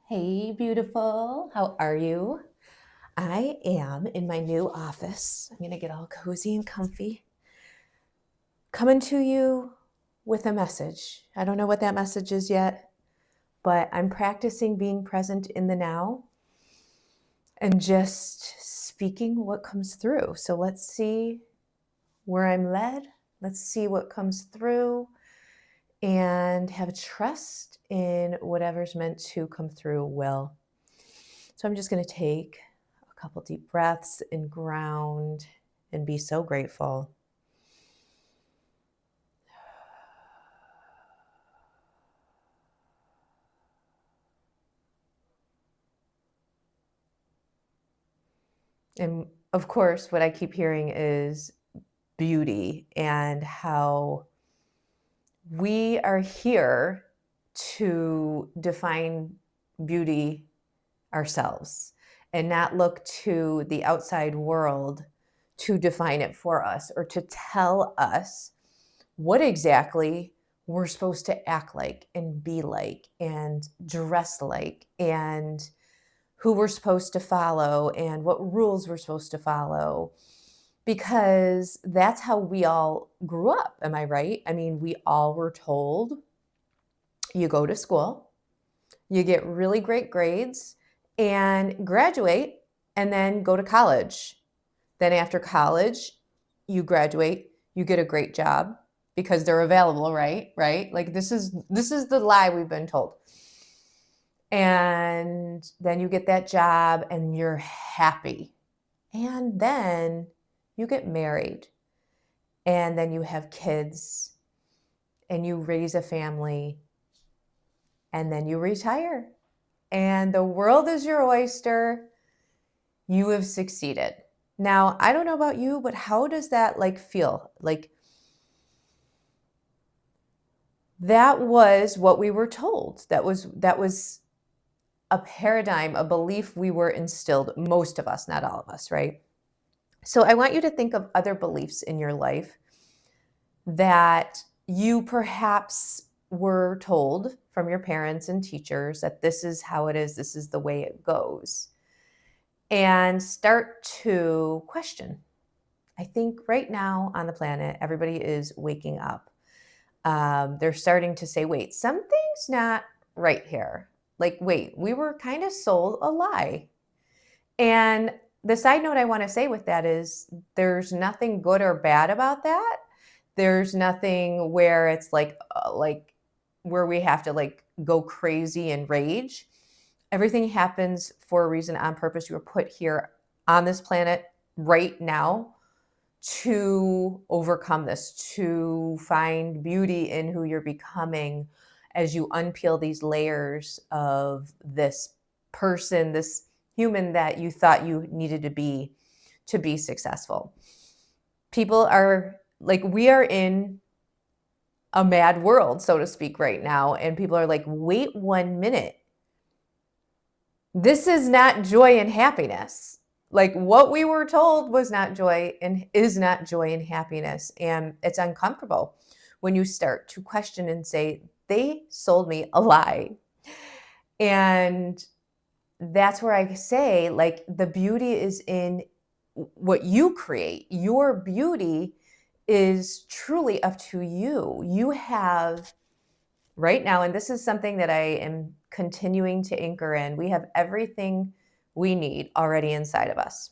Hey, beautiful. How are you? I am in my new office. I'm going to get all cozy and comfy. Coming to you with a message. I don't know what that message is yet, but I'm practicing being present in the now and just speaking what comes through. So let's see where I'm led. Let's see what comes through and have trust in whatever's meant to come through will. So I'm just going to take a couple deep breaths and ground and be so grateful. And of course, what I keep hearing is beauty and how we are here to define beauty ourselves and not look to the outside world to define it for us or to tell us what exactly we're supposed to act like and be like and dress like and who we're supposed to follow and what rules we're supposed to follow because that's how we all grew up. Am I right? I mean, we all were told you go to school, you get really great grades and graduate and then go to college. Then after college, you graduate, you get a great job because they're available, right? Right? Like this is the lie we've been told. And then you get that job and you're happy. And then you get married. And then you have kids and you raise a family. And then you retire. And the world is your oyster. You have succeeded. Now, I don't know about you, but how does that feel? That was what we were told. That was a paradigm, a belief we were instilled, most of us, not all of us, right? So I want you to think of other beliefs in your life that you perhaps were told from your parents and teachers that this is how it is, this is the way it goes. And start to question. I think right now on the planet, everybody is waking up. They're starting to say, wait, something's not right here. Wait, we were kind of sold a lie. And the side note I want to say with that is there's nothing good or bad about that. There's nothing where it's like where we have to go crazy and rage. Everything happens for a reason, on purpose. You were put here on this planet right now to overcome this, to find beauty in who you're becoming as you unpeel these layers of this person, this human that you thought you needed to be successful. People are we are in a mad world, so to speak, right now. And people are like, wait 1 minute. This is not joy and happiness. What we were told was not joy and is not joy and happiness. And it's uncomfortable when you start to question and say, they sold me a lie. And that's where I say, the beauty is in what you create. Your beauty is truly up to you. You have right now, and this is something that I am continuing to anchor in, we have everything we need already inside of us.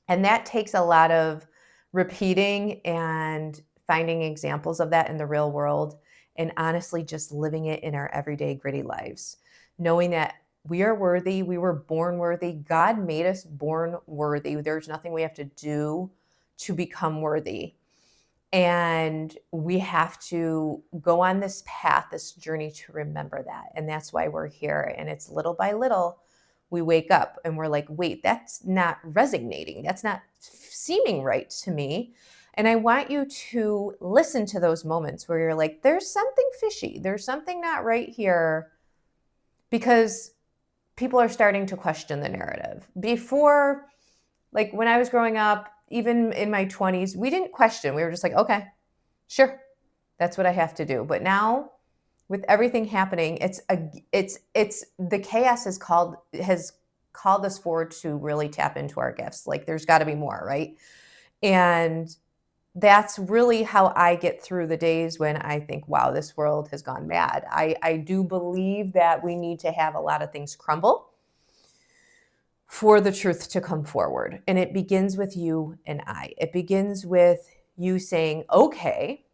And that takes a lot of repeating and finding examples of that in the real world, and honestly just living it in our everyday gritty lives, knowing that we are worthy. We were born worthy. God made us born worthy. There's nothing we have to do to become worthy. And we have to go on this path, this journey to remember that. And that's why we're here. And it's little by little, we wake up and we're like, wait, that's not resonating. That's not seeming right to me. And I want you to listen to those moments where you're like, there's something fishy. There's something not right here, because people are starting to question the narrative. Before, when I was growing up, even in my 20s, we didn't question. We were just like, okay, sure, that's what I have to do. But now with everything happening, it's the chaos has called us forward to really tap into our gifts. Like there's got to be more, right? And that's really how I get through the days when I think, wow, this world has gone mad. I do believe that we need to have a lot of things crumble for the truth to come forward. And it begins with you and I. It begins with you saying, okay,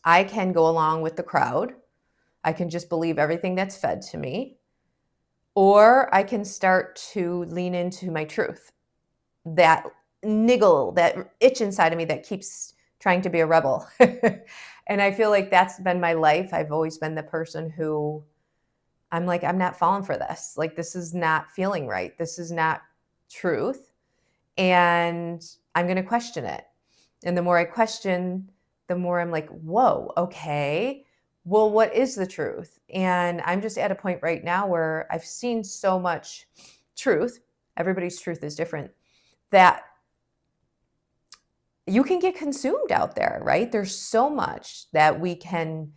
I can go along with the crowd. I can just believe everything that's fed to me. Or I can start to lean into my truth. That niggle, that itch inside of me that keeps trying to be a rebel. And I feel like that's been my life. I've always been the person who I'm like, I'm not falling for this. Like, this is not feeling right. This is not truth. And I'm going to question it. And the more I question, the more I'm like, whoa, okay. Well, what is the truth? And I'm just at a point right now where I've seen so much truth. Everybody's truth is different. That you can get consumed out there, right? There's so much that we can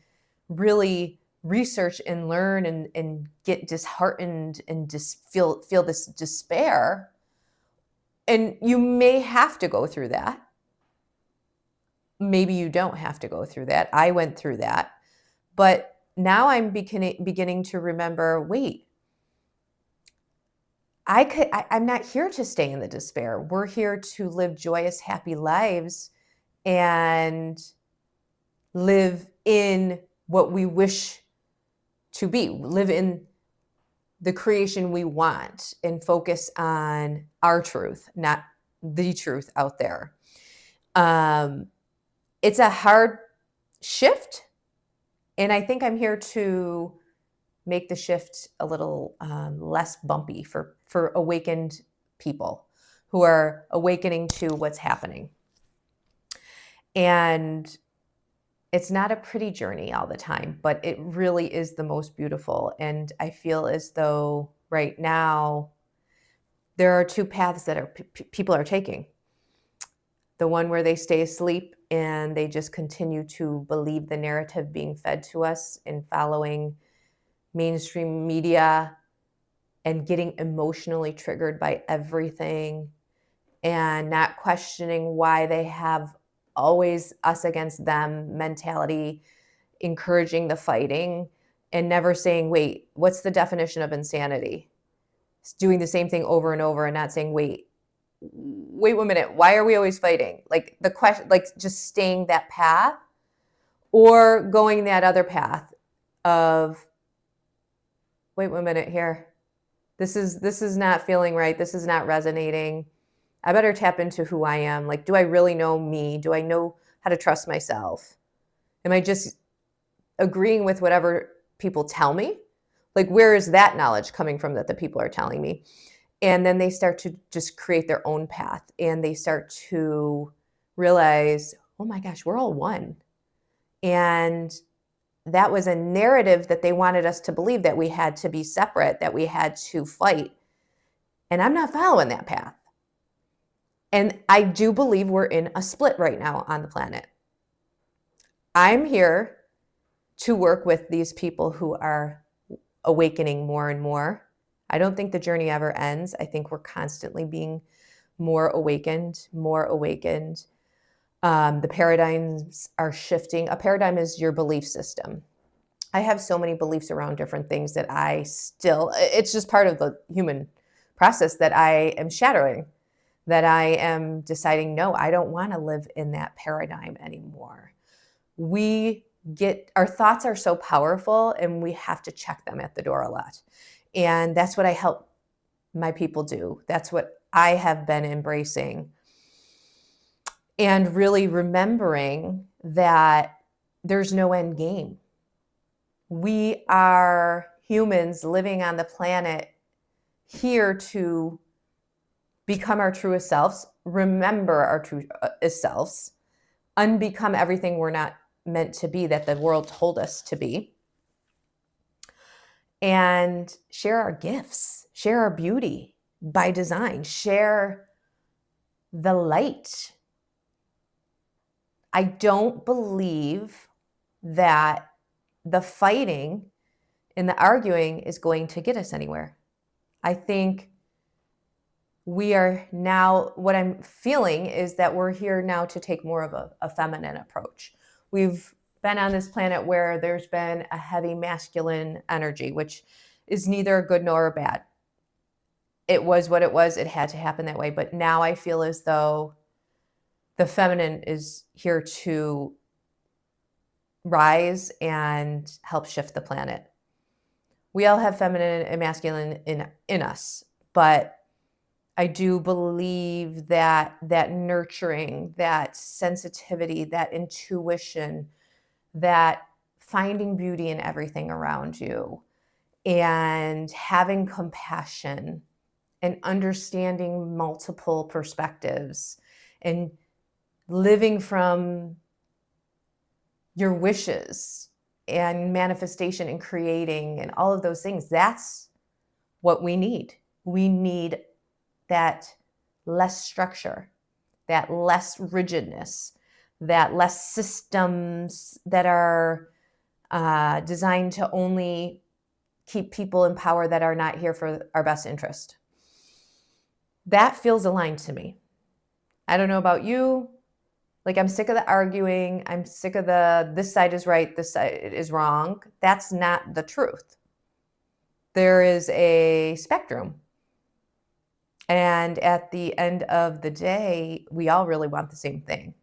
really research and learn and get disheartened and just feel this despair. And you may have to go through that. Maybe you don't have to go through that. I went through that. But now I'm beginning to remember, wait, I'm not here to stay in the despair. We're here to live joyous, happy lives and live in what we wish to be, live in the creation we want, and focus on our truth, not the truth out there. It's a hard shift, and I think I'm here to make the shift a little less bumpy for awakened people who are awakening to what's happening. And it's not a pretty journey all the time, but it really is the most beautiful. And I feel as though right now there are two paths that people are taking. The one where they stay asleep and they just continue to believe the narrative being fed to us and following mainstream media and getting emotionally triggered by everything and not questioning why they have always us against them mentality, encouraging the fighting and never saying, wait, what's the definition of insanity? It's doing the same thing over and over and not saying, wait 1 minute, why are we always fighting? Like the question, like just staying that path or going that other path of, wait 1 minute here. This is not feeling right. This is not resonating. I better tap into who I am. Like, do I really know me? Do I know how to trust myself? Am I just agreeing with whatever people tell me? Like, where is that knowledge coming from that the people are telling me? And then they start to just create their own path and they start to realize, oh my gosh, we're all one. And that was a narrative that they wanted us to believe, that we had to be separate, that we had to fight. And I'm not following that path. And I do believe we're in a split right now on the planet. I'm here to work with these people who are awakening more and more. I don't think the journey ever ends. I think we're constantly being more awakened, more awakened. The paradigms are shifting. A paradigm is your belief system. I have so many beliefs around different things that it's just part of the human process that I am shattering, that I am deciding, no, I don't want to live in that paradigm anymore. Our thoughts are so powerful and we have to check them at the door a lot. And that's what I help my people do. That's what I have been embracing. And really remembering that there's no end game. We are humans living on the planet here to become our truest selves, remember our truest selves, unbecome everything we're not meant to be, that the world told us to be, and share our gifts, share our beauty by design, share the light. I don't believe that the fighting and the arguing is going to get us anywhere. I think we are now, what I'm feeling is that we're here now to take more of a feminine approach. We've been on this planet where there's been a heavy masculine energy, which is neither good nor bad. It was what it was. It had to happen that way. But now I feel as though the feminine is here to rise and help shift the planet. We all have feminine and masculine in us, but I do believe that nurturing, that sensitivity, that intuition, that finding beauty in everything around you and having compassion and understanding multiple perspectives and living from your wishes and manifestation and creating and all of those things, that's what we need. We need that less structure, that less rigidness, that less systems that are designed to only keep people in power that are not here for our best interest. That feels aligned to me. I don't know about you. Like, I'm sick of the arguing. I'm sick of this side is right, this side is wrong. That's not the truth. There is a spectrum. And at the end of the day, we all really want the same thing.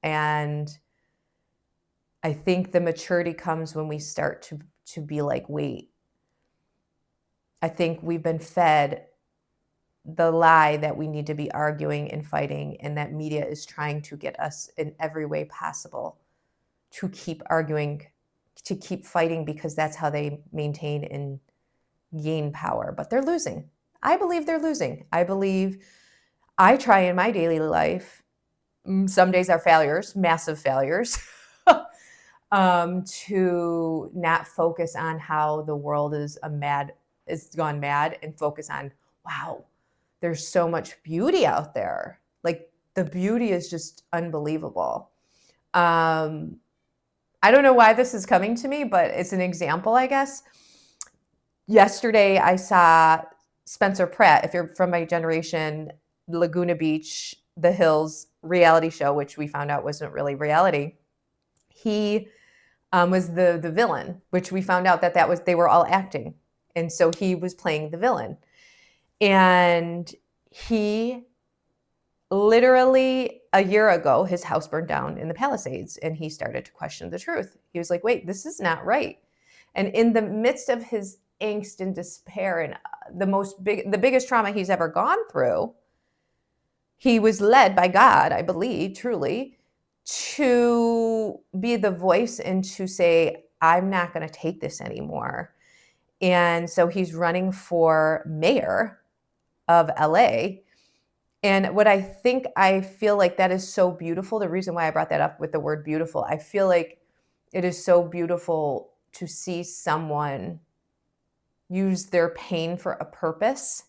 And I think the maturity comes when we start to be like, wait, I think we've been fed the lie that we need to be arguing and fighting, and that media is trying to get us in every way possible to keep arguing, to keep fighting, because that's how they maintain and gain power. But they're losing. I believe they're losing. I try in my daily life, some days are failures, massive failures, to not focus on how the world is gone mad, and focus on, wow, there's so much beauty out there. Like, the beauty is just unbelievable. I don't know why this is coming to me, but it's an example, I guess. Yesterday, I saw Spencer Pratt, if you're from my generation, Laguna Beach, The Hills reality show, which we found out wasn't really reality. He was the villain, which we found out that was, they were all acting. And so he was playing the villain. And he literally, a year ago, his house burned down in the Palisades, and he started to question the truth. He was like, wait, this is not right. And in the midst of his angst and despair and the biggest trauma he's ever gone through, he was led by God, I believe, truly, to be the voice and to say, I'm not going to take this anymore. And so he's running for mayor of LA. And what I feel like that is so beautiful. The reason why I brought that up with the word beautiful, I feel like it is so beautiful to see someone use their pain for a purpose,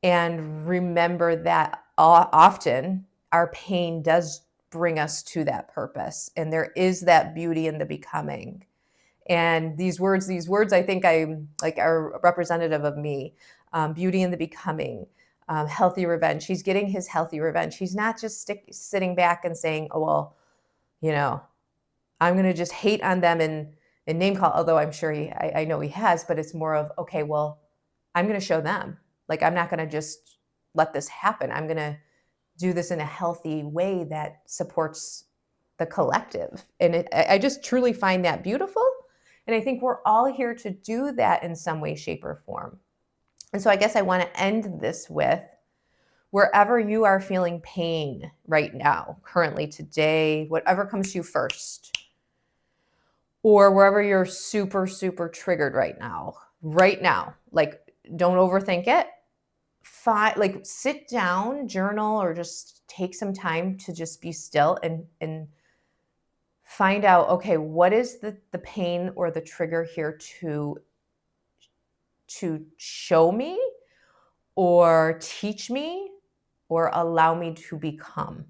and remember that often our pain does bring us to that purpose. And there is that beauty in the becoming. And these words I think are representative of me. Beauty in the becoming, healthy revenge. He's getting his healthy revenge. He's not just sitting back and saying, oh, well, I'm going to just hate on them and name call, although I'm sure I know he has, but it's more of, okay, well, I'm going to show them. Like, I'm not going to just let this happen. I'm going to do this in a healthy way that supports the collective. And I just truly find that beautiful. And I think we're all here to do that in some way, shape, or form. And so I guess I want to end this with, wherever you are feeling pain right now, currently, today, whatever comes to you first, or wherever you're super, super triggered right now, like, don't overthink it. Sit down, journal, or just take some time to just be still and find out, okay, what is the pain or the trigger here to show me or teach me or allow me to become?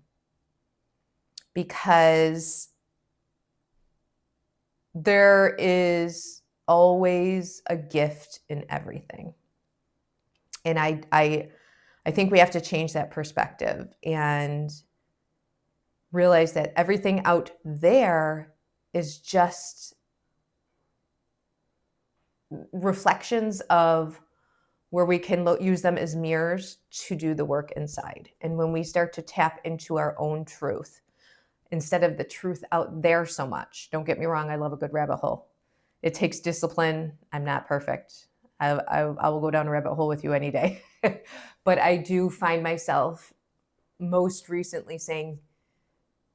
Because there is always a gift in everything. And I think we have to change that perspective and realize that everything out there is just reflections of where we can use them as mirrors to do the work inside. And when we start to tap into our own truth, instead of the truth out there so much, don't get me wrong, I love a good rabbit hole. It takes discipline. I'm not perfect. I will go down a rabbit hole with you any day. But I do find myself most recently saying,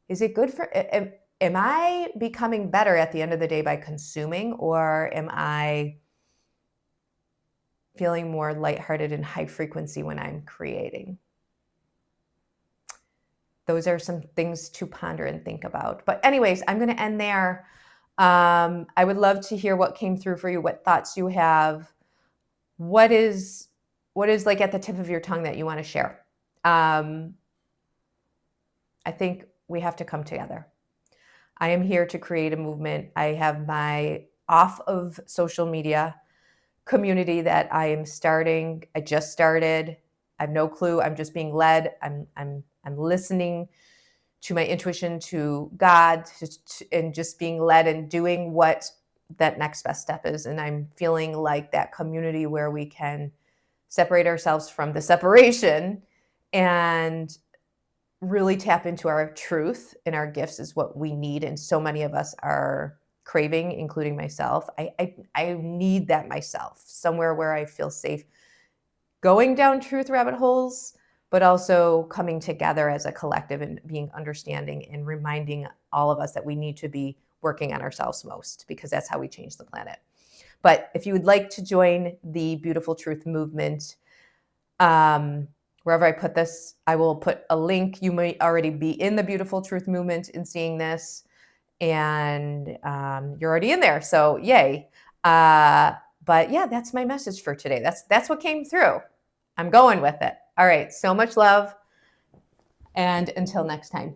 is it good for, am I becoming better at the end of the day by consuming, or am I feeling more lighthearted and high frequency when I'm creating? Those are some things to ponder and think about. But anyways, I'm going to end there. I would love to hear what came through for you, what thoughts you have. What is like at the tip of your tongue that you want to share? I think we have to come together. I am here to create a movement. I have my off of social media community that I am starting. I just started. I have no clue. I'm just being led. I'm listening to my intuition, to God, and just being led and doing what that next best step is. And I'm feeling like that community where we can separate ourselves from the separation and really tap into our truth and our gifts is what we need. And so many of us are craving, including myself. I need that myself, somewhere where I feel safe going down truth rabbit holes, but also coming together as a collective and being understanding and reminding all of us that we need to be working on ourselves most, because that's how we change the planet. But if you would like to join the Beautiful Truth movement, wherever I put this, I will put a link. You may already be in the Beautiful Truth movement and seeing this, and you're already in there, so yay. But yeah, that's my message for today. That's what came through. I'm going with it. All right, so much love, and until next time.